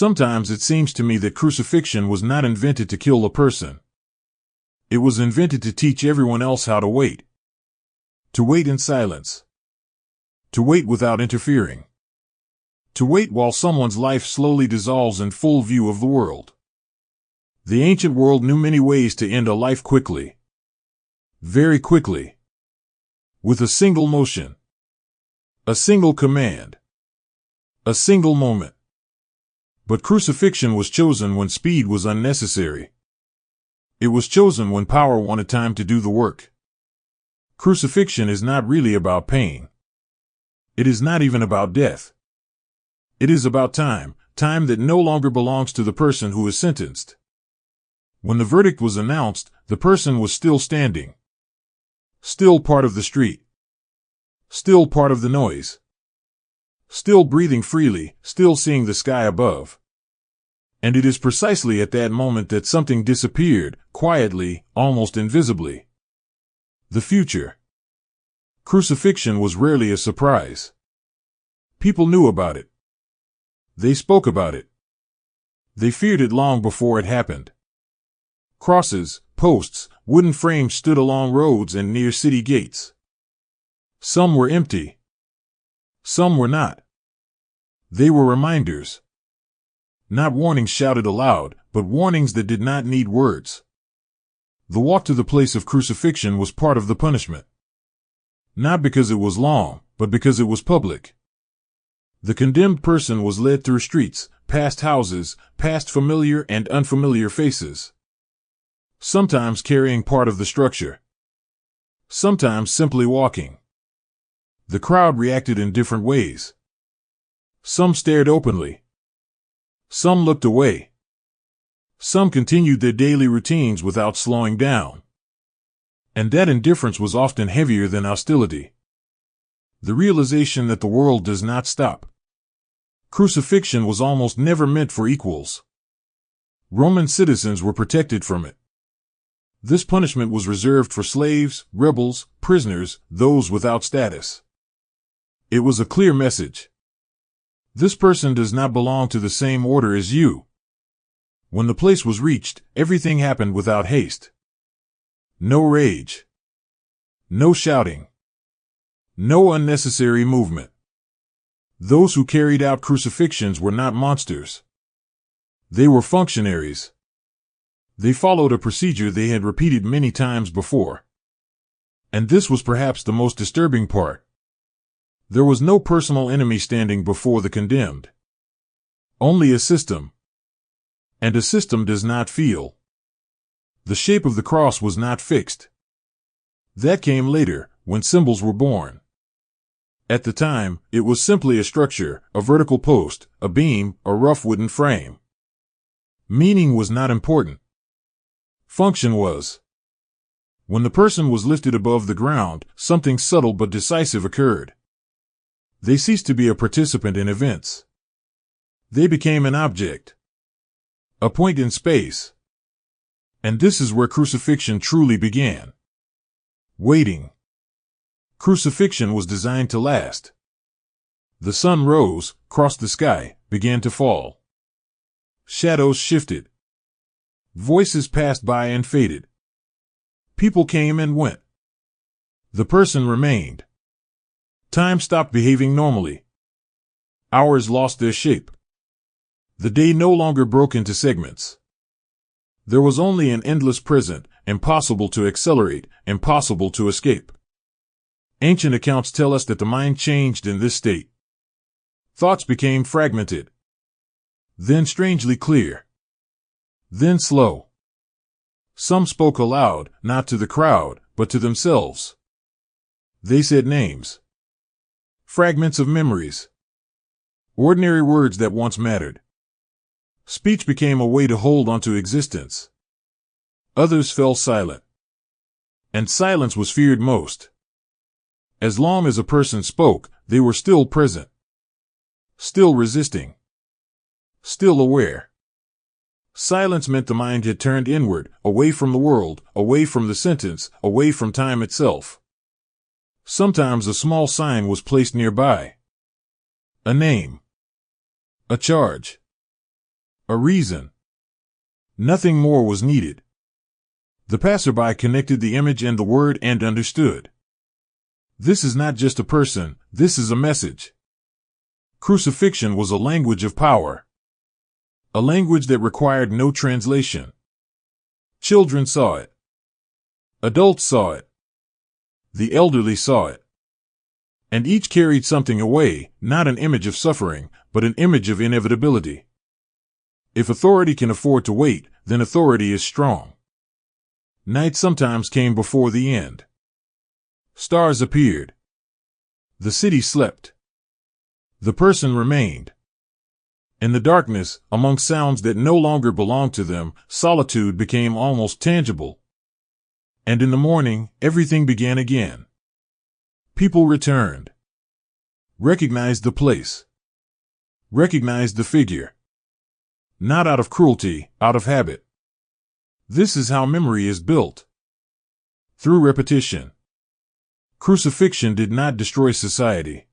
Sometimes it seems to me that crucifixion was not invented to kill a person. It was invented to teach everyone else how to wait. To wait in silence. To wait without interfering. To wait while someone's life slowly dissolves in full view of the world. The ancient world knew many ways to end a life quickly. Very quickly. With a single motion. A single command. A single moment. But crucifixion was chosen when speed was unnecessary. It was chosen when power wanted time to do the work. Crucifixion is not really about pain. It is not even about death. It is about time, time that no longer belongs to the person who is sentenced. When the verdict was announced, the person was still standing. Still part of the street. Still part of the noise. Still breathing freely, still seeing the sky above. And it is precisely at that moment that something disappeared, quietly, almost invisibly. The future. Crucifixion was rarely a surprise. People knew about it. They spoke about it. They feared it long before it happened. Crosses, posts, wooden frames stood along roads and near city gates. Some were empty. Some were not. They were reminders. Not warnings shouted aloud, but warnings that did not need words. The walk to the place of crucifixion was part of the punishment. Not because it was long, but because it was public. The condemned person was led through streets, past houses, past familiar and unfamiliar faces. Sometimes carrying part of the structure. Sometimes simply walking. The crowd reacted in different ways. Some stared openly. Some looked away. Some continued their daily routines without slowing down. And that indifference was often heavier than hostility. The realization that the world does not stop. Crucifixion was almost never meant for equals. Roman citizens were protected from it. This punishment was reserved for slaves, rebels, prisoners, those without status. It was a clear message. This person does not belong to the same order as you. When the place was reached, everything happened without haste. No rage. No shouting. No unnecessary movement. Those who carried out crucifixions were not monsters. They were functionaries. They followed a procedure they had repeated many times before. And this was perhaps the most disturbing part. There was no personal enemy standing before the condemned. Only a system. And a system does not feel. The shape of the cross was not fixed. That came later, when symbols were born. At the time, it was simply a structure, a vertical post, a beam, a rough wooden frame. Meaning was not important. Function was. When the person was lifted above the ground, something subtle but decisive occurred. They ceased to be a participant in events. They became an object. A point in space. And this is where crucifixion truly began. Waiting. Crucifixion was designed to last. The sun rose, crossed the sky, began to fall. Shadows shifted. Voices passed by and faded. People came and went. The person remained. Time stopped behaving normally. Hours lost their shape. The day no longer broke into segments. There was only an endless present, impossible to accelerate, impossible to escape. Ancient accounts tell us that the mind changed in this state. Thoughts became fragmented. Then strangely clear. Then slow. Some spoke aloud, not to the crowd, but to themselves. They said names. Fragments of memories. Ordinary words that once mattered. Speech became a way to hold onto existence. Others fell silent. And silence was feared most. As long as a person spoke, they were still present. Still resisting. Still aware. Silence meant the mind had turned inward, away from the world, away from the sentence, away from time itself. Sometimes a small sign was placed nearby. A name. A charge. A reason. Nothing more was needed. The passerby connected the image and the word and understood. This is not just a person, this is a message. Crucifixion was a language of power. A language that required no translation. Children saw it. Adults saw it. The elderly saw it. And each carried something away, not an image of suffering, but an image of inevitability. If authority can afford to wait, then authority is strong. Night sometimes came before the end. Stars appeared. The city slept. The person remained. In the darkness, among sounds that no longer belonged to them, solitude became almost tangible. And in the morning, everything began again. People returned. Recognized the place. Recognized the figure. Not out of cruelty, out of habit. This is how memory is built. Through repetition. Crucifixion did not destroy society.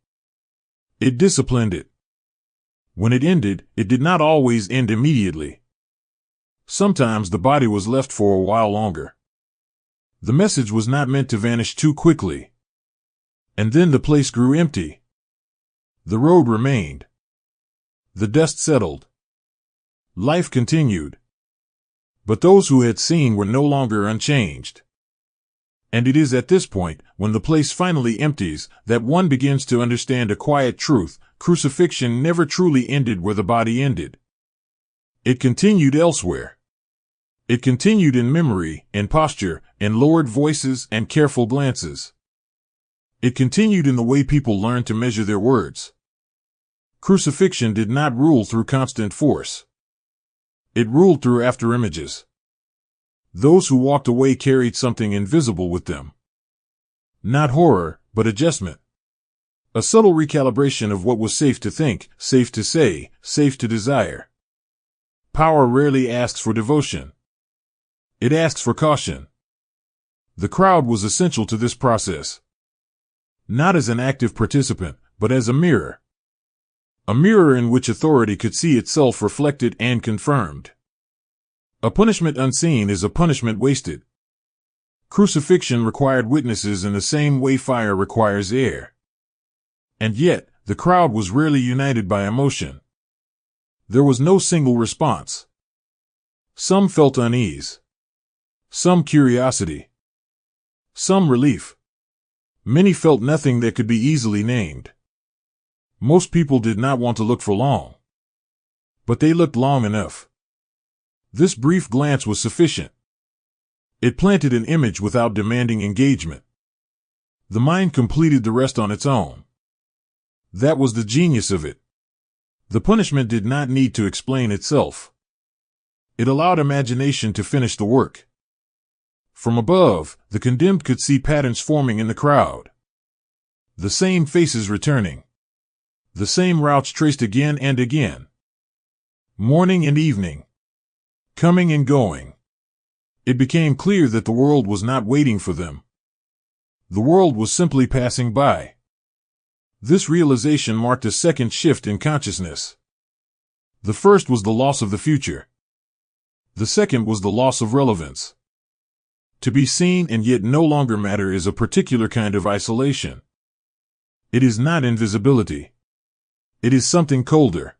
It disciplined it. When it ended, it did not always end immediately. Sometimes the body was left for a while longer. The message was not meant to vanish too quickly. And then the place grew empty. The road remained. The dust settled. Life continued. But those who had seen were no longer unchanged. And it is at this point, when the place finally empties, that one begins to understand a quiet truth: crucifixion never truly ended where the body ended. It continued elsewhere. It continued in memory, in posture, in lowered voices and careful glances. It continued in the way people learned to measure their words. Crucifixion did not rule through constant force. It ruled through afterimages. Those who walked away carried something invisible with them. Not horror, but adjustment. A subtle recalibration of what was safe to think, safe to say, safe to desire. Power rarely asks for devotion. It asks for caution. The crowd was essential to this process. Not as an active participant, but as a mirror. A mirror in which authority could see itself reflected and confirmed. A punishment unseen is a punishment wasted. Crucifixion required witnesses in the same way fire requires air. And yet, the crowd was rarely united by emotion. There was no single response. Some felt unease. Some curiosity. Some relief. Many felt nothing that could be easily named. Most people did not want to look for long. But they looked long enough. This brief glance was sufficient. It planted an image without demanding engagement. The mind completed the rest on its own. That was the genius of it. The punishment did not need to explain itself. It allowed imagination to finish the work. From above, the condemned could see patterns forming in the crowd. The same faces returning. The same routes traced again and again. Morning and evening. Coming and going. It became clear that the world was not waiting for them. The world was simply passing by. This realization marked a second shift in consciousness. The first was the loss of the future. The second was the loss of relevance. To be seen and yet no longer matter is a particular kind of isolation. It is not invisibility. It is something colder.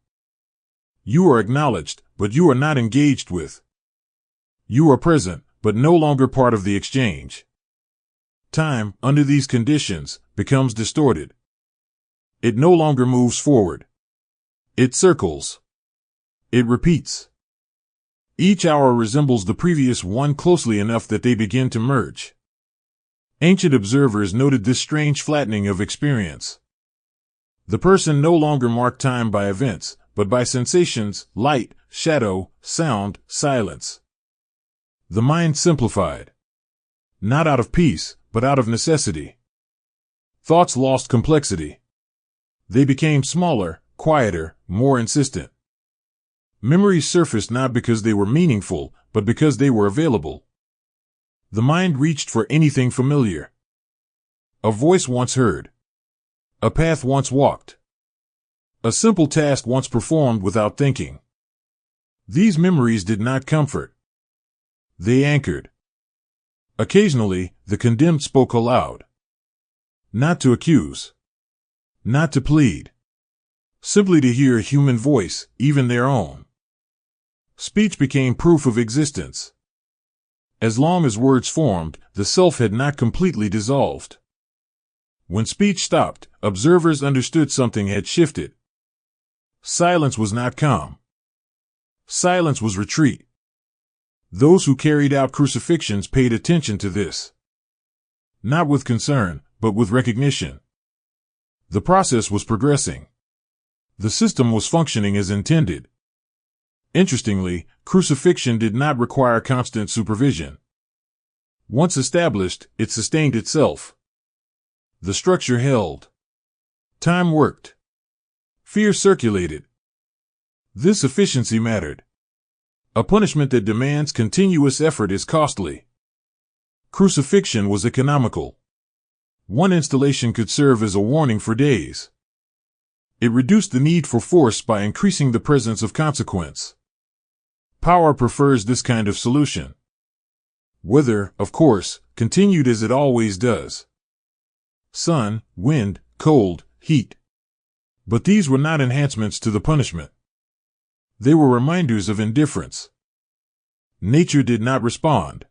You are acknowledged, but you are not engaged with. You are present, but no longer part of the exchange. Time, under these conditions, becomes distorted. It no longer moves forward. It circles. It repeats. Each hour resembles the previous one closely enough that they begin to merge. Ancient observers noted this strange flattening of experience. The person no longer marked time by events, but by sensations, light, shadow, sound, silence. The mind simplified. Not out of peace, but out of necessity. Thoughts lost complexity. They became smaller, quieter, more insistent. Memories surfaced not because they were meaningful, but because they were available. The mind reached for anything familiar. A voice once heard. A path once walked. A simple task once performed without thinking. These memories did not comfort. They anchored. Occasionally, the condemned spoke aloud. Not to accuse. Not to plead. Simply to hear a human voice, even their own. Speech became proof of existence. As long as words formed, the self had not completely dissolved. When speech stopped, observers understood something had shifted. Silence was not calm. Silence was retreat. Those who carried out crucifixions paid attention to this. Not with concern, but with recognition. The process was progressing. The system was functioning as intended. Interestingly, crucifixion did not require constant supervision. Once established, it sustained itself. The structure held. Time worked. Fear circulated. This efficiency mattered. A punishment that demands continuous effort is costly. Crucifixion was economical. One installation could serve as a warning for days. It reduced the need for force by increasing the presence of consequence. Power prefers this kind of solution. Weather, of course, continued as it always does. Sun, wind, cold, heat. But these were not enhancements to the punishment. They were reminders of indifference. Nature did not respond.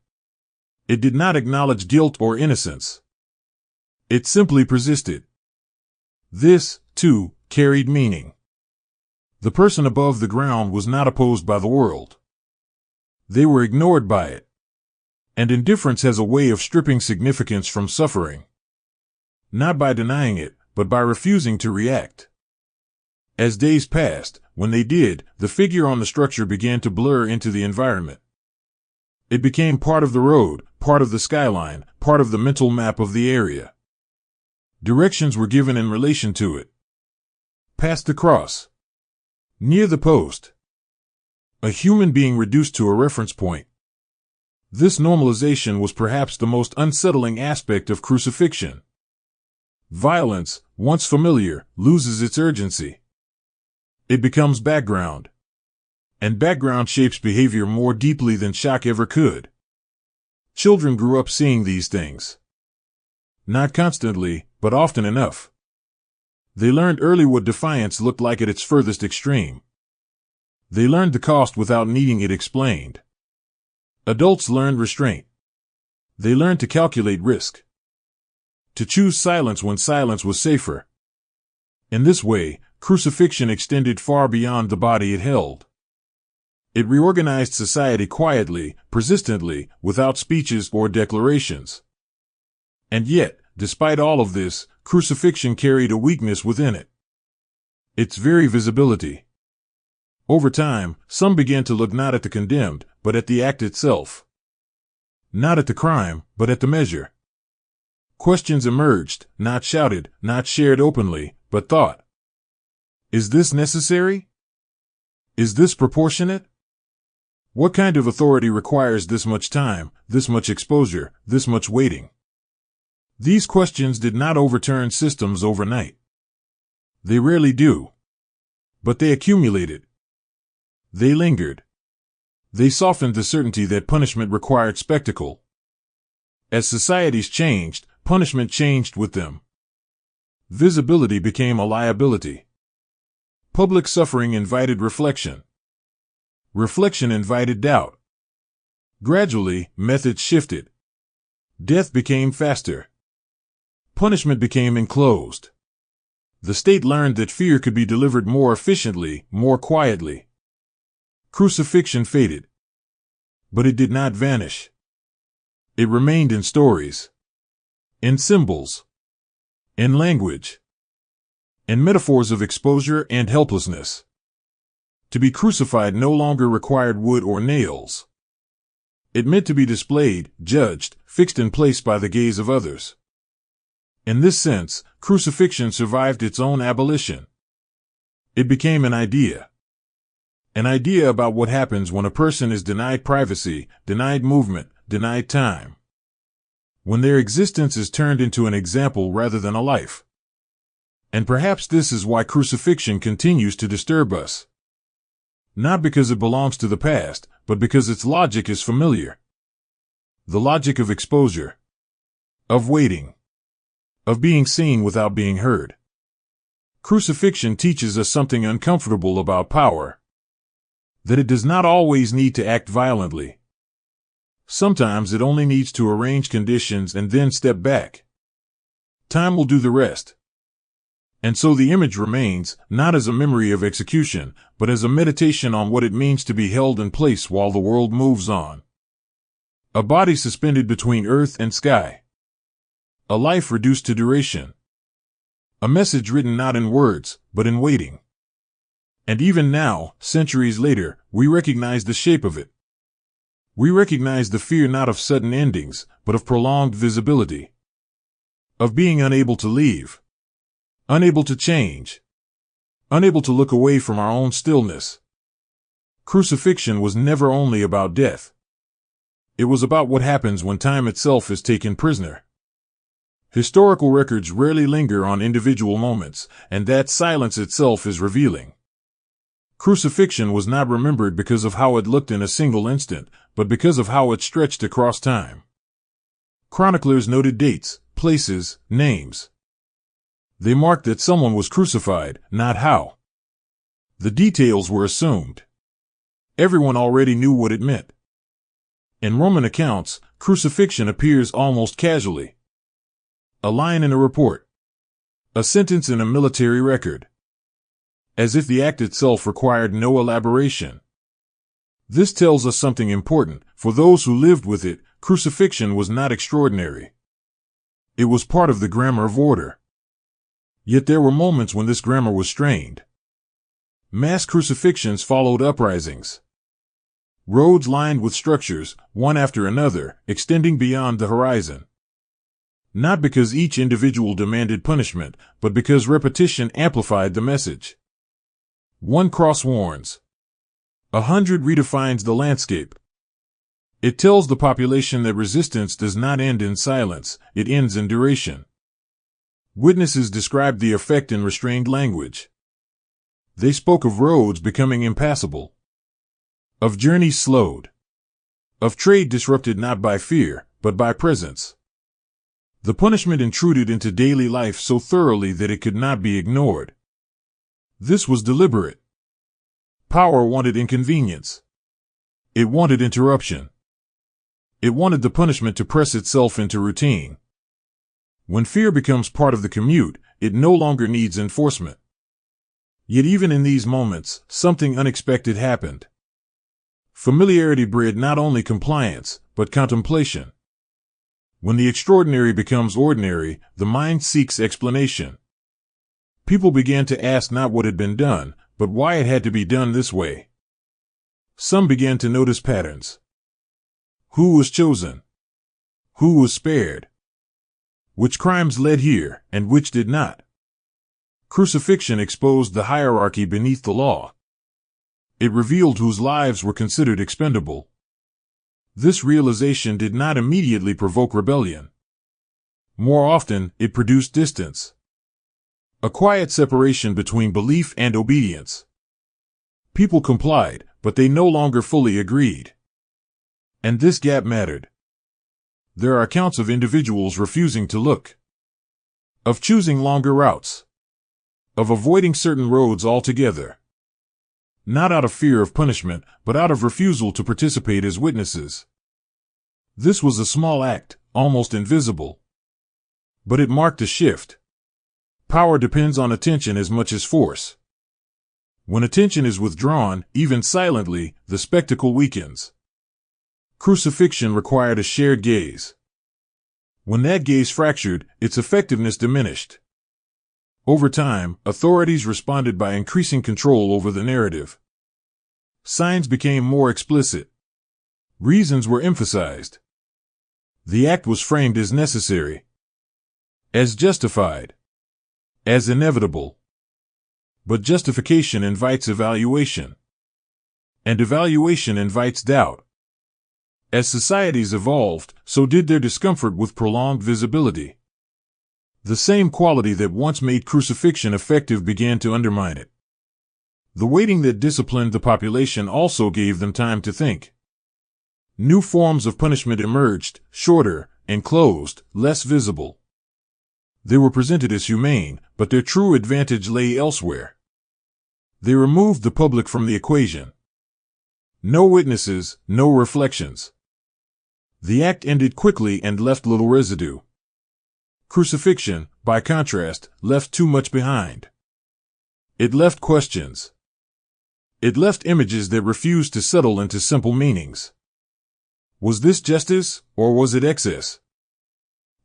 It did not acknowledge guilt or innocence. It simply persisted. This, too, carried meaning. The person above the ground was not opposed by the world. They were ignored by it. And indifference has a way of stripping significance from suffering. Not by denying it, but by refusing to react. As days passed, when they did, the figure on the structure began to blur into the environment. It became part of the road, part of the skyline, part of the mental map of the area. Directions were given in relation to it. Past the cross. Near the post. A human being reduced to a reference point. This normalization was perhaps the most unsettling aspect of crucifixion. Violence, once familiar, loses its urgency. It becomes background. And background shapes behavior more deeply than shock ever could. Children grew up seeing these things. Not constantly, but often enough. They learned early what defiance looked like at its furthest extreme. They learned the cost without needing it explained. Adults learned restraint. They learned to calculate risk. To choose silence when silence was safer. In this way, crucifixion extended far beyond the body it held. It reorganized society quietly, persistently, without speeches or declarations. And yet, despite all of this, crucifixion carried a weakness within it. Its very visibility. Over time, some began to look not at the condemned, but at the act itself. Not at the crime, but at the measure. Questions emerged, not shouted, not shared openly, but thought. Is this necessary? Is this proportionate? What kind of authority requires this much time, this much exposure, this much waiting? These questions did not overturn systems overnight. They rarely do. But they accumulated. They lingered. They softened the certainty that punishment required spectacle. As societies changed, punishment changed with them. Visibility became a liability. Public suffering invited reflection. Reflection invited doubt. Gradually, methods shifted. Death became faster. Punishment became enclosed. The state learned that fear could be delivered more efficiently, more quietly. Crucifixion faded. But it did not vanish. It remained in stories. In symbols. In language. In metaphors of exposure and helplessness. To be crucified no longer required wood or nails. It meant to be displayed, judged, fixed in place by the gaze of others. In this sense, crucifixion survived its own abolition. It became an idea. An idea about what happens when a person is denied privacy, denied movement, denied time. When their existence is turned into an example rather than a life. And perhaps this is why crucifixion continues to disturb us. Not because it belongs to the past, but because its logic is familiar. The logic of exposure, of waiting, of being seen without being heard. Crucifixion teaches us something uncomfortable about power. That it does not always need to act violently. Sometimes it only needs to arrange conditions and then step back. Time will do the rest. And so the image remains, not as a memory of execution, but as a meditation on what it means to be held in place while the world moves on. A body suspended between earth and sky. A life reduced to duration. A message written not in words, but in waiting. And even now, centuries later, we recognize the shape of it. We recognize the fear not of sudden endings, but of prolonged visibility. Of being unable to leave. Unable to change. Unable to look away from our own stillness. Crucifixion was never only about death. It was about what happens when time itself is taken prisoner. Historical records rarely linger on individual moments, and that silence itself is revealing. Crucifixion was not remembered because of how it looked in a single instant, but because of how it stretched across time. Chroniclers noted dates, places, names. They marked that someone was crucified, not how. The details were assumed. Everyone already knew what it meant. In Roman accounts, crucifixion appears almost casually. A line in a report. A sentence in a military record. As if the act itself required no elaboration. This tells us something important. For those who lived with it, crucifixion was not extraordinary. It was part of the grammar of order. Yet there were moments when this grammar was strained. Mass crucifixions followed uprisings. Roads lined with structures, one after another, extending beyond the horizon. Not because each individual demanded punishment, but because repetition amplified the message. One cross warns. 100 redefines the landscape. It tells the population that resistance does not end in silence, it ends in duration. Witnesses described the effect in restrained language. They spoke of roads becoming impassable. Of journeys slowed. Of trade disrupted not by fear, but by presence. The punishment intruded into daily life so thoroughly that it could not be ignored. This was deliberate. Power wanted inconvenience. It wanted interruption. It wanted the punishment to press itself into routine. When fear becomes part of the commute, it no longer needs enforcement. Yet even in these moments, something unexpected happened. Familiarity bred not only compliance, but contemplation. When the extraordinary becomes ordinary, the mind seeks explanation. People began to ask not what had been done, but why it had to be done this way. Some began to notice patterns. Who was chosen? Who was spared? Which crimes led here, and which did not? Crucifixion exposed the hierarchy beneath the law. It revealed whose lives were considered expendable. This realization did not immediately provoke rebellion. More often, it produced distance. A quiet separation between belief and obedience. People complied, but they no longer fully agreed. And this gap mattered. There are accounts of individuals refusing to look. Of choosing longer routes. Of avoiding certain roads altogether. Not out of fear of punishment, but out of refusal to participate as witnesses. This was a small act, almost invisible. But it marked a shift. Power depends on attention as much as force. When attention is withdrawn, even silently, the spectacle weakens. Crucifixion required a shared gaze. When that gaze fractured, its effectiveness diminished. Over time, authorities responded by increasing control over the narrative. Signs became more explicit. Reasons were emphasized. The act was framed as necessary, as justified, as inevitable. But justification invites evaluation, and evaluation invites doubt. As societies evolved, so did their discomfort with prolonged visibility. The same quality that once made crucifixion effective began to undermine it. The waiting that disciplined the population also gave them time to think. New forms of punishment emerged, shorter, enclosed, less visible. They were presented as humane, but their true advantage lay elsewhere. They removed the public from the equation. No witnesses, no reflections. The act ended quickly and left little residue. Crucifixion, by contrast, left too much behind. It left questions. It left images that refused to settle into simple meanings. Was this justice, or was it excess?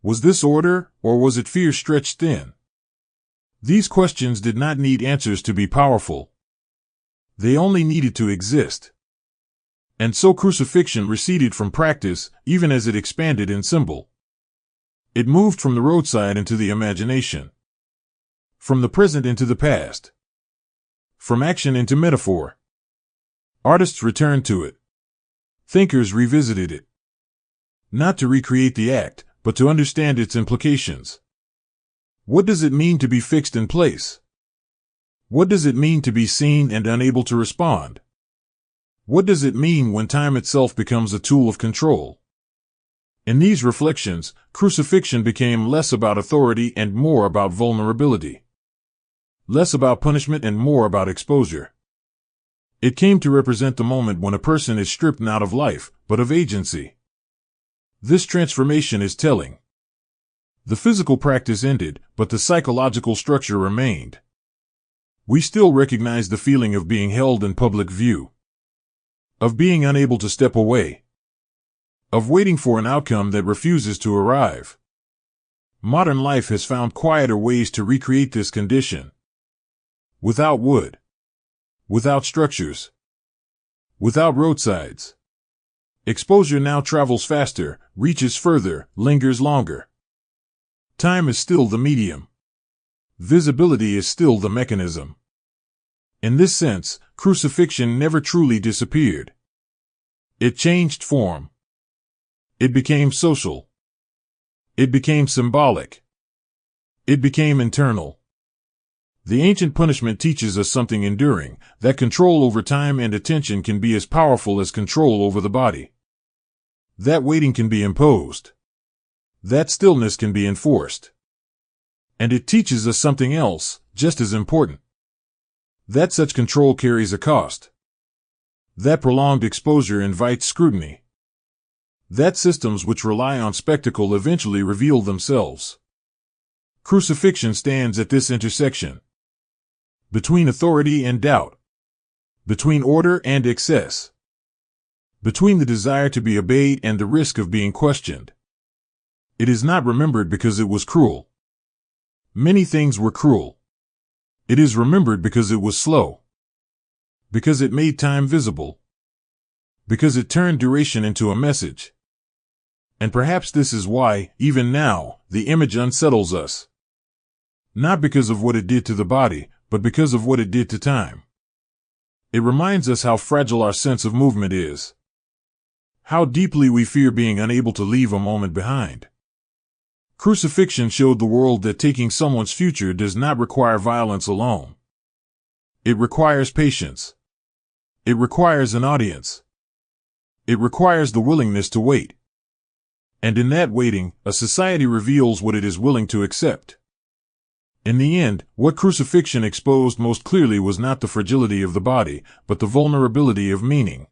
Was this order, or was it fear stretched thin? These questions did not need answers to be powerful. They only needed to exist. And so crucifixion receded from practice, even as it expanded in symbol. It moved from the roadside into the imagination. From the present into the past. From action into metaphor. Artists returned to it. Thinkers revisited it. Not to recreate the act, but to understand its implications. What does it mean to be fixed in place? What does it mean to be seen and unable to respond? What does it mean when time itself becomes a tool of control? In these reflections, crucifixion became less about authority and more about vulnerability. Less about punishment and more about exposure. It came to represent the moment when a person is stripped not of life, but of agency. This transformation is telling. The physical practice ended, but the psychological structure remained. We still recognize the feeling of being held in public view. Of being unable to step away. Of waiting for an outcome that refuses to arrive. Modern life has found quieter ways to recreate this condition. Without wood. Without structures. Without roadsides. Exposure now travels faster, reaches further, lingers longer. Time is still the medium. Visibility is still the mechanism. In this sense, crucifixion never truly disappeared. It changed form. It became social. It became symbolic. It became internal. The ancient punishment teaches us something enduring, that control over time and attention can be as powerful as control over the body. That waiting can be imposed. That stillness can be enforced. And it teaches us something else, just as important. That such control carries a cost. That prolonged exposure invites scrutiny. That systems which rely on spectacle eventually reveal themselves. Crucifixion stands at this intersection. Between authority and doubt. Between order and excess. Between the desire to be obeyed and the risk of being questioned. It is not remembered because it was cruel. Many things were cruel. It is remembered because it was slow. Because it made time visible. Because it turned duration into a message. And perhaps this is why, even now, the image unsettles us. Not because of what it did to the body, but because of what it did to time. It reminds us how fragile our sense of movement is. How deeply we fear being unable to leave a moment behind. Crucifixion showed the world that taking someone's future does not require violence alone. It requires patience. It requires an audience. It requires the willingness to wait. And in that waiting, a society reveals what it is willing to accept. In the end, what crucifixion exposed most clearly was not the fragility of the body, but the vulnerability of meaning.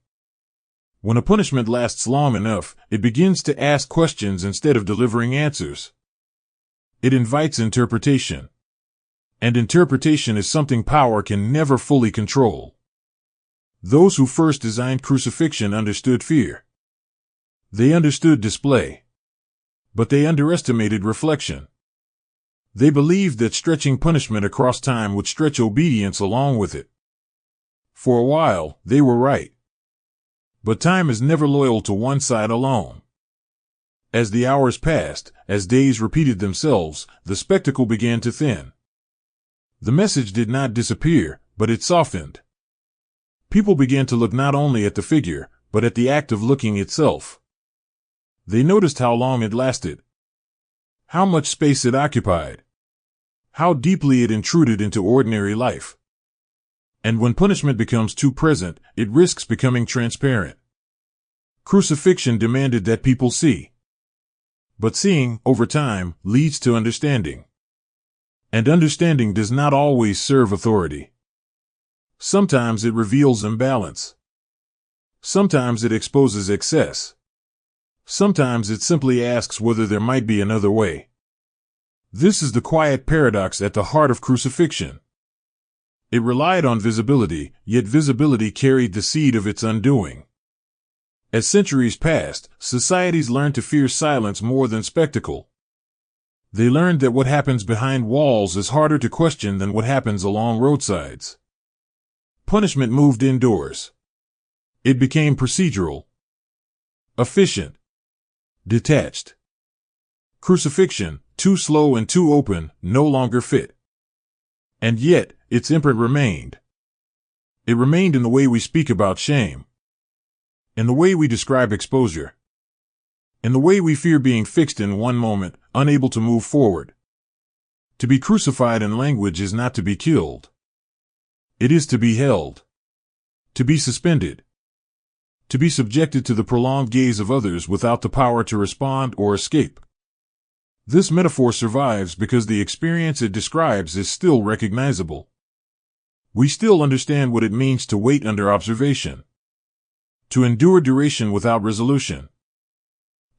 When a punishment lasts long enough, it begins to ask questions instead of delivering answers. It invites interpretation. And interpretation is something power can never fully control. Those who first designed crucifixion understood fear. They understood display. But they underestimated reflection. They believed that stretching punishment across time would stretch obedience along with it. For a while, they were right. But time is never loyal to one side alone. As the hours passed, as days repeated themselves, the spectacle began to thin. The message did not disappear, but it softened. People began to look not only at the figure, but at the act of looking itself. They noticed how long it lasted. How much space it occupied. How deeply it intruded into ordinary life. And when punishment becomes too present, it risks becoming transparent. Crucifixion demanded that people see. But seeing, over time, leads to understanding. And understanding does not always serve authority. Sometimes it reveals imbalance. Sometimes it exposes excess. Sometimes it simply asks whether there might be another way. This is the quiet paradox at the heart of crucifixion. It relied on visibility, yet visibility carried the seed of its undoing. As centuries passed, societies learned to fear silence more than spectacle. They learned that what happens behind walls is harder to question than what happens along roadsides. Punishment moved indoors. It became procedural, efficient, detached. Crucifixion, too slow and too open, no longer fit. And yet, its imprint remained. It remained in the way we speak about shame, in the way we describe exposure, in the way we fear being fixed in one moment, unable to move forward. To be crucified in language is not to be killed. It is to be held, to be suspended, to be subjected to the prolonged gaze of others without the power to respond or escape. This metaphor survives because the experience it describes is still recognizable. We still understand what it means to wait under observation, to endure duration without resolution,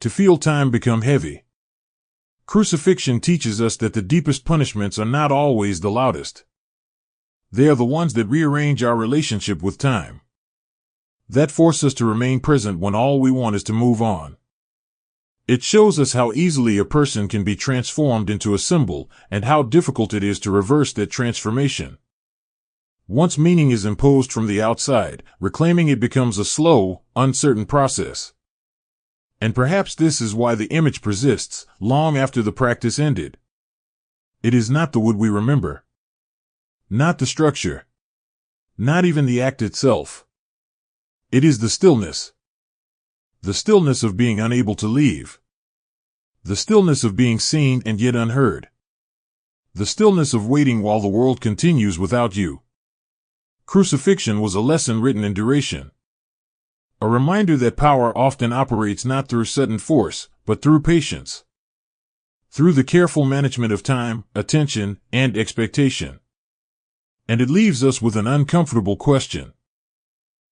to feel time become heavy. Crucifixion teaches us that the deepest punishments are not always the loudest. They are the ones that rearrange our relationship with time, that force us to remain present when all we want is to move on. It shows us how easily a person can be transformed into a symbol and how difficult it is to reverse that transformation. Once meaning is imposed from the outside, reclaiming it becomes a slow, uncertain process. And perhaps this is why the image persists long after the practice ended. It is not the wood we remember, not the structure, not even the act itself. It is the stillness of being unable to leave, the stillness of being seen and yet unheard, the stillness of waiting while the world continues without you. Crucifixion was a lesson written in duration, a reminder that power often operates not through sudden force, but through patience, through the careful management of time, attention, and expectation. And it leaves us with an uncomfortable question.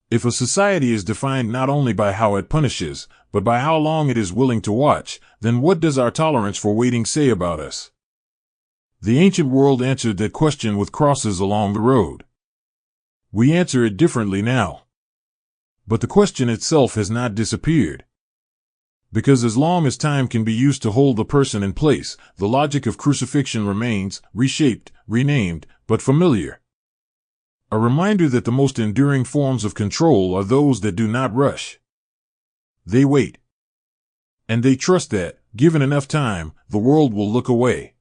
If a society is defined not only by how it punishes, but by how long it is willing to watch, then what does our tolerance for waiting say about us? The ancient world answered that question with crosses along the road. We answer it differently now. But the question itself has not disappeared. Because as long as time can be used to hold the person in place, the logic of crucifixion remains, reshaped, renamed, but familiar. A reminder that the most enduring forms of control are those that do not rush. They wait. And they trust that, given enough time, the world will look away.